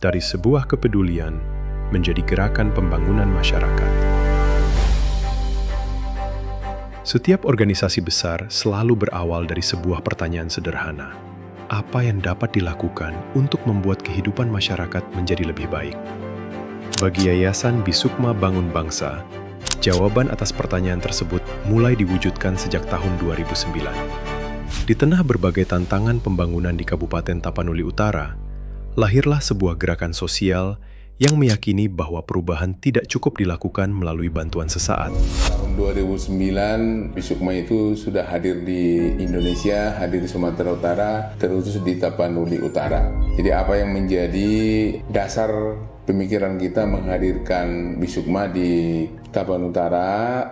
dari sebuah kepedulian menjadi gerakan pembangunan masyarakat. Setiap organisasi besar selalu berawal dari sebuah pertanyaan sederhana. Apa yang dapat dilakukan untuk membuat kehidupan masyarakat menjadi lebih baik? Bagi Yayasan Bisukma Bangun Bangsa, jawaban atas pertanyaan tersebut mulai diwujudkan sejak tahun 2009. Di tengah berbagai tantangan pembangunan di Kabupaten Tapanuli Utara, lahirlah sebuah gerakan sosial yang meyakini bahwa perubahan tidak cukup dilakukan melalui bantuan sesaat. Tahun 2009, Bisukma itu sudah hadir di Indonesia, hadir di Sumatera Utara, terkhusus di Tapanuli Utara. Jadi apa yang menjadi dasar pemikiran kita menghadirkan Bisukma di Tapanuli Utara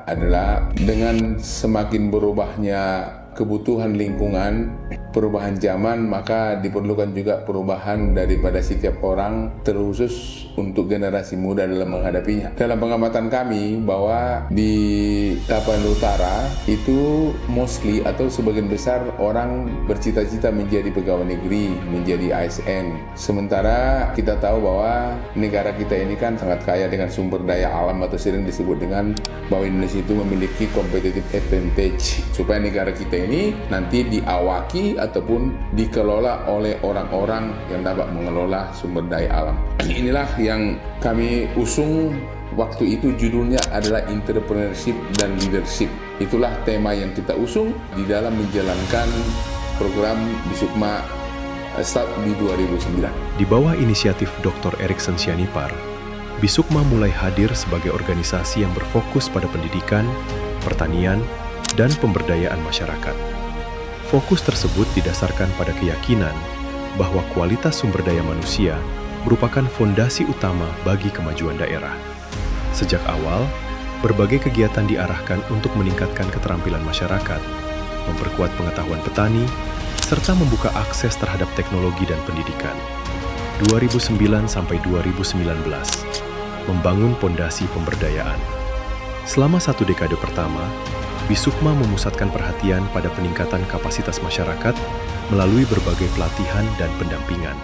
adalah dengan semakin berubahnya kebutuhan lingkungan, perubahan zaman, maka diperlukan juga perubahan daripada setiap orang, terkhusus untuk generasi muda dalam menghadapinya. Dalam pengamatan kami bahwa di Tapanuli Utara itu mostly atau sebagian besar orang bercita-cita menjadi pegawai negeri, menjadi ASN. Sementara kita tahu bahwa negara kita ini kan sangat kaya dengan sumber daya alam atau sering disebut dengan bahwa Indonesia itu memiliki competitive advantage supaya negara kita ini nanti diawaki ataupun dikelola oleh orang-orang yang dapat mengelola sumber daya alam. Inilah yang kami usung waktu itu, judulnya adalah entrepreneurship dan leadership. Itulah tema yang kita usung di dalam menjalankan program Bisukma start di 2009. Di bawah inisiatif Dr. Erikson Sianipar, Bisukma mulai hadir sebagai organisasi yang berfokus pada pendidikan, pertanian, dan pemberdayaan masyarakat. Fokus tersebut didasarkan pada keyakinan bahwa kualitas sumber daya manusia merupakan fondasi utama bagi kemajuan daerah. Sejak awal, berbagai kegiatan diarahkan untuk meningkatkan keterampilan masyarakat, memperkuat pengetahuan petani, serta membuka akses terhadap teknologi dan pendidikan. 2009 sampai 2019, membangun pondasi pemberdayaan. Selama 1 dekade pertama, Bisukma memusatkan perhatian pada peningkatan kapasitas masyarakat melalui berbagai pelatihan dan pendampingan.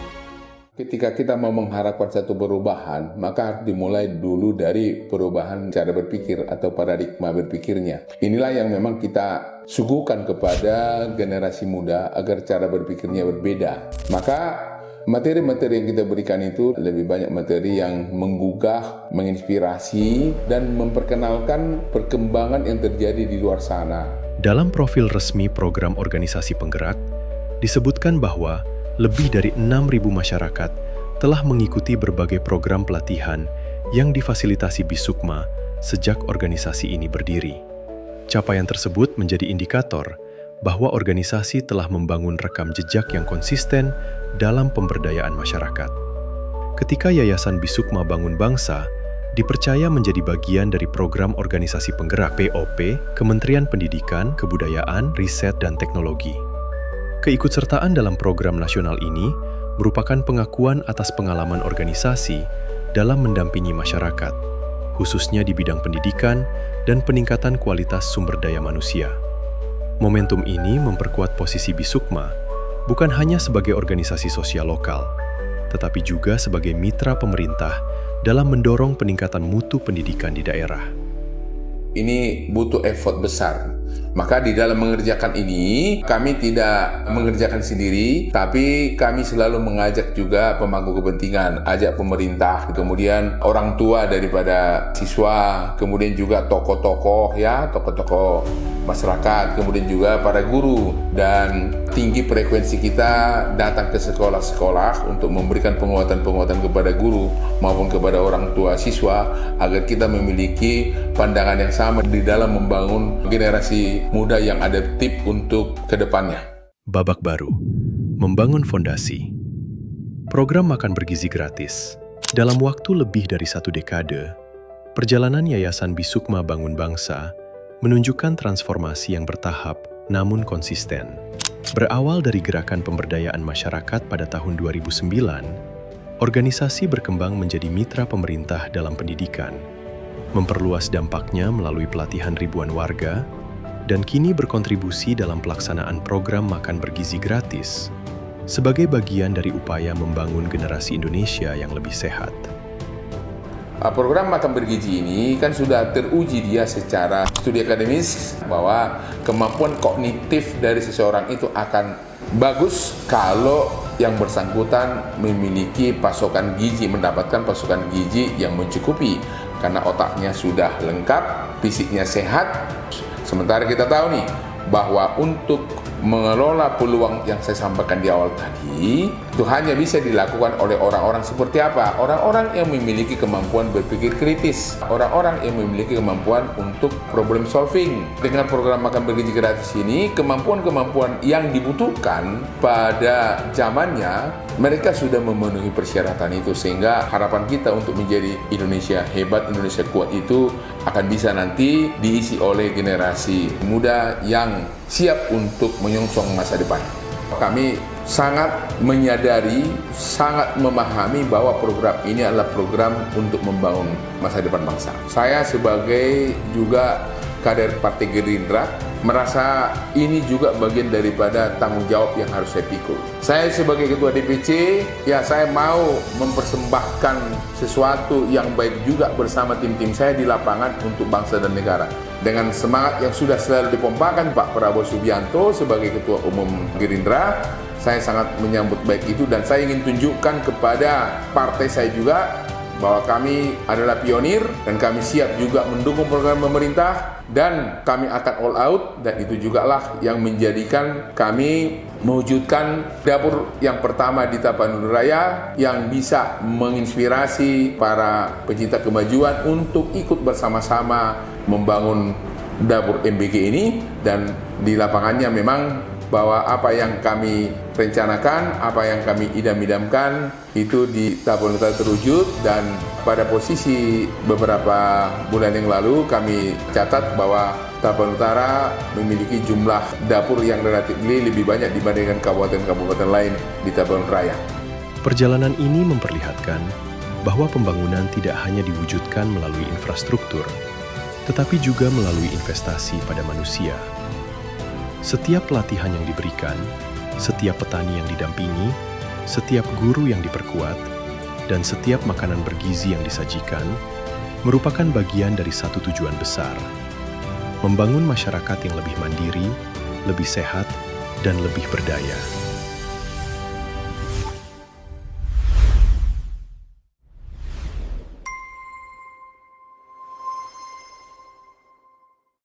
Ketika kita mau mengharapkan satu perubahan, maka harus dimulai dulu dari perubahan cara berpikir atau paradigma berpikirnya. Inilah yang memang kita suguhkan kepada generasi muda agar cara berpikirnya berbeda. Maka materi-materi yang kita berikan itu lebih banyak materi yang menggugah, menginspirasi, dan memperkenalkan perkembangan yang terjadi di luar sana. Dalam profil resmi program organisasi penggerak, disebutkan bahwa lebih dari 6.000 masyarakat telah mengikuti berbagai program pelatihan yang difasilitasi Bisukma sejak organisasi ini berdiri. Capaian tersebut menjadi indikator bahwa organisasi telah membangun rekam jejak yang konsisten dalam pemberdayaan masyarakat. Ketika Yayasan Bisukma Bangun Bangsa dipercaya menjadi bagian dari program organisasi penggerak POP, Kementerian Pendidikan, Kebudayaan, Riset, dan Teknologi. Keikutsertaan dalam program nasional ini merupakan pengakuan atas pengalaman organisasi dalam mendampingi masyarakat, khususnya di bidang pendidikan dan peningkatan kualitas sumber daya manusia. Momentum ini memperkuat posisi Bisukma bukan hanya sebagai organisasi sosial lokal, tetapi juga sebagai mitra pemerintah dalam mendorong peningkatan mutu pendidikan di daerah. Ini butuh effort besar. Maka di dalam mengerjakan ini, kami tidak mengerjakan sendiri, tapi kami selalu mengajak juga pemangku kepentingan, ajak pemerintah, kemudian orang tua daripada siswa, kemudian juga tokoh-tokoh masyarakat, kemudian juga para guru, dan tinggi frekuensi kita datang ke sekolah-sekolah untuk memberikan penguatan-penguatan kepada guru maupun kepada orang tua siswa agar kita memiliki pandangan yang sama di dalam membangun generasi muda yang adaptif untuk kedepannya. Babak baru, membangun fondasi. Program makan bergizi gratis. Dalam waktu lebih dari 1 dekade, perjalanan Yayasan Bisukma Bangun Bangsa menunjukkan transformasi yang bertahap namun konsisten. Berawal dari gerakan pemberdayaan masyarakat pada tahun 2009, organisasi berkembang menjadi mitra pemerintah dalam pendidikan, memperluas dampaknya melalui pelatihan ribuan warga, dan kini berkontribusi dalam pelaksanaan program makan bergizi gratis sebagai bagian dari upaya membangun generasi Indonesia yang lebih sehat. Program makan bergizi ini kan sudah teruji dia secara studi akademis bahwa kemampuan kognitif dari seseorang itu akan bagus kalau yang bersangkutan memiliki pasokan gizi, mendapatkan pasokan gizi yang mencukupi karena otaknya sudah lengkap, fisiknya sehat. Sementara kita tahu nih bahwa untuk mengelola peluang yang saya sampaikan di awal tadi itu hanya bisa dilakukan oleh orang-orang seperti apa? Orang-orang yang memiliki kemampuan berpikir kritis, orang-orang yang memiliki kemampuan untuk problem solving. Dengan program makan bergizi gratis ini, kemampuan-kemampuan yang dibutuhkan pada zamannya mereka sudah memenuhi persyaratan itu, sehingga harapan kita untuk menjadi Indonesia hebat, Indonesia kuat itu akan bisa nanti diisi oleh generasi muda yang siap untuk menyongsong masa depan. Kami sangat menyadari, sangat memahami bahwa program ini adalah program untuk membangun masa depan bangsa. Saya sebagai juga kader Partai Gerindra merasa ini juga bagian daripada tanggung jawab yang harus saya pikul. Saya sebagai Ketua DPC, ya saya mau mempersembahkan sesuatu yang baik juga bersama tim-tim saya di lapangan untuk bangsa dan negara. Dengan semangat yang sudah selalu dipompakan Pak Prabowo Subianto sebagai Ketua Umum Gerindra, saya sangat menyambut baik itu dan saya ingin tunjukkan kepada partai saya juga bahwa kami adalah pionir dan kami siap juga mendukung program pemerintah dan kami akan all out, dan itu juga lah yang menjadikan kami mewujudkan dapur yang pertama di Tapanuli Raya yang bisa menginspirasi para pecinta kemajuan untuk ikut bersama-sama membangun dapur MBG ini. Dan di lapangannya memang bahwa apa yang kami rencanakan, apa yang kami idam-idamkan itu di Tapanuli Utara terwujud, dan pada posisi beberapa bulan yang lalu kami catat bahwa Tapanuli Utara memiliki jumlah dapur yang relatif lebih banyak dibandingkan kabupaten-kabupaten lain di Tapanuli Raya. Perjalanan ini memperlihatkan bahwa pembangunan tidak hanya diwujudkan melalui infrastruktur, tetapi juga melalui investasi pada manusia. Setiap pelatihan yang diberikan, setiap petani yang didampingi, setiap guru yang diperkuat, dan setiap makanan bergizi yang disajikan merupakan bagian dari satu tujuan besar: membangun masyarakat yang lebih mandiri, lebih sehat, dan lebih berdaya.